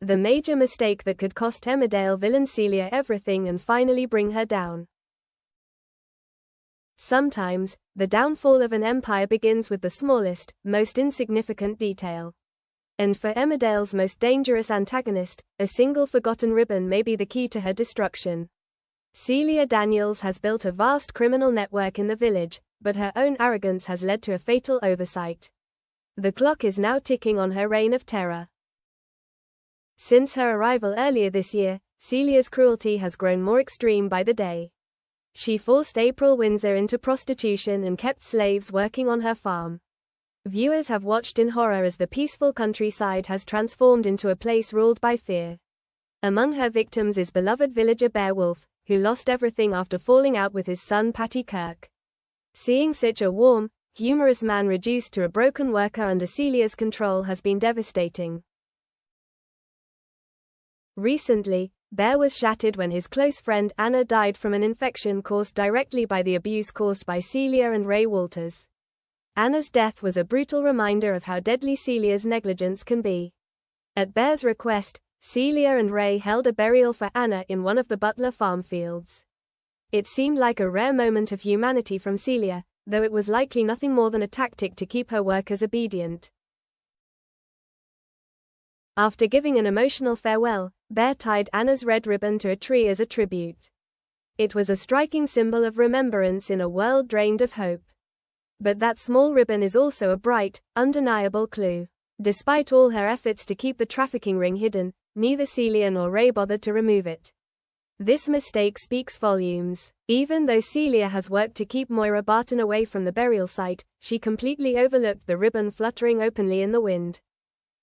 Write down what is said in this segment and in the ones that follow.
The major mistake that could cost Emmerdale villain Celia everything and finally bring her down. Sometimes, the downfall of an empire begins with the smallest, most insignificant detail. And for Emmerdale's most dangerous antagonist, a single forgotten ribbon may be the key to her destruction. Celia Daniels has built a vast criminal network in the village, but her own arrogance has led to a fatal oversight. The clock is now ticking on her reign of terror. Since her arrival earlier this year, Celia's cruelty has grown more extreme by the day. She forced April Windsor into prostitution and kept slaves working on her farm. Viewers have watched in horror as the peaceful countryside has transformed into a place ruled by fear. Among her victims is beloved villager Beowulf, who lost everything after falling out with his son Patty Kirk. Seeing such a warm, humorous man reduced to a broken worker under Celia's control has been devastating. Recently, Bear was shattered when his close friend Anna died from an infection caused directly by the abuse caused by Celia and Ray Walters. Anna's death was a brutal reminder of how deadly Celia's negligence can be. At Bear's request, Celia and Ray held a burial for Anna in one of the Butler farm fields. It seemed like a rare moment of humanity from Celia, though it was likely nothing more than a tactic to keep her workers obedient. After giving an emotional farewell, Bear tied Anna's red ribbon to a tree as a tribute. It was a striking symbol of remembrance in a world drained of hope. But that small ribbon is also a bright, undeniable clue. Despite all her efforts to keep the trafficking ring hidden, neither Celia nor Ray bothered to remove it. This mistake speaks volumes. Even though Celia has worked to keep Moira Barton away from the burial site, she completely overlooked the ribbon fluttering openly in the wind.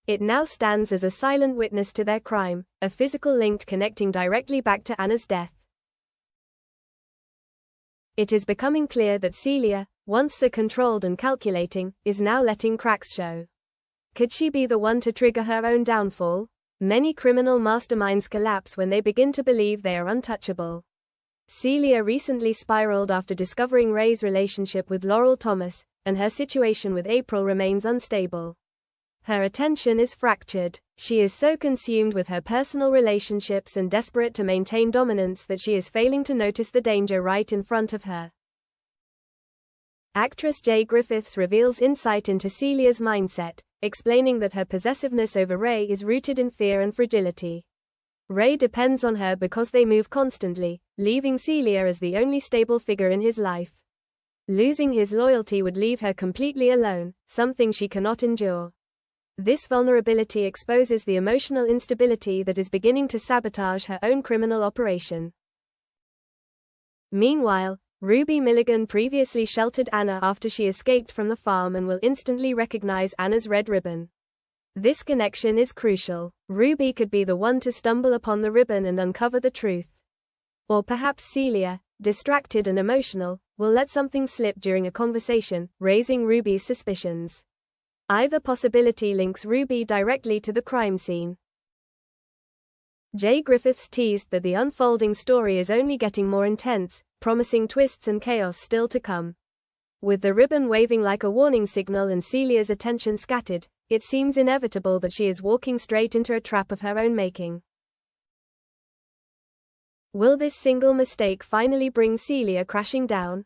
It now stands as a silent witness to their crime, a physical link connecting directly back to Anna's death. It is becoming clear that Celia, once so controlled and calculating, is now letting cracks show. Could she be the one to trigger her own downfall? Many criminal masterminds collapse when they begin to believe they are untouchable. Celia recently spiraled after discovering Ray's relationship with Laurel Thomas, and her situation with April remains unstable. Her attention is fractured. She is so consumed with her personal relationships and desperate to maintain dominance that she is failing to notice the danger right in front of her. Actress Jay Griffiths reveals insight into Celia's mindset, explaining that her possessiveness over Ray is rooted in fear and fragility. Ray depends on her because they move constantly, leaving Celia as the only stable figure in his life. Losing his loyalty would leave her completely alone, something she cannot endure. This vulnerability exposes the emotional instability that is beginning to sabotage her own criminal operation. Meanwhile, Ruby Milligan previously sheltered Anna after she escaped from the farm and will instantly recognize Anna's red ribbon. This connection is crucial. Ruby could be the one to stumble upon the ribbon and uncover the truth. Or perhaps Celia, distracted and emotional, will let something slip during a conversation, raising Ruby's suspicions. Either possibility links Ruby directly to the crime scene. Jay Griffiths teased that the unfolding story is only getting more intense, promising twists and chaos still to come. With the ribbon waving like a warning signal and Celia's attention scattered, it seems inevitable that she is walking straight into a trap of her own making. Will this single mistake finally bring Celia crashing down?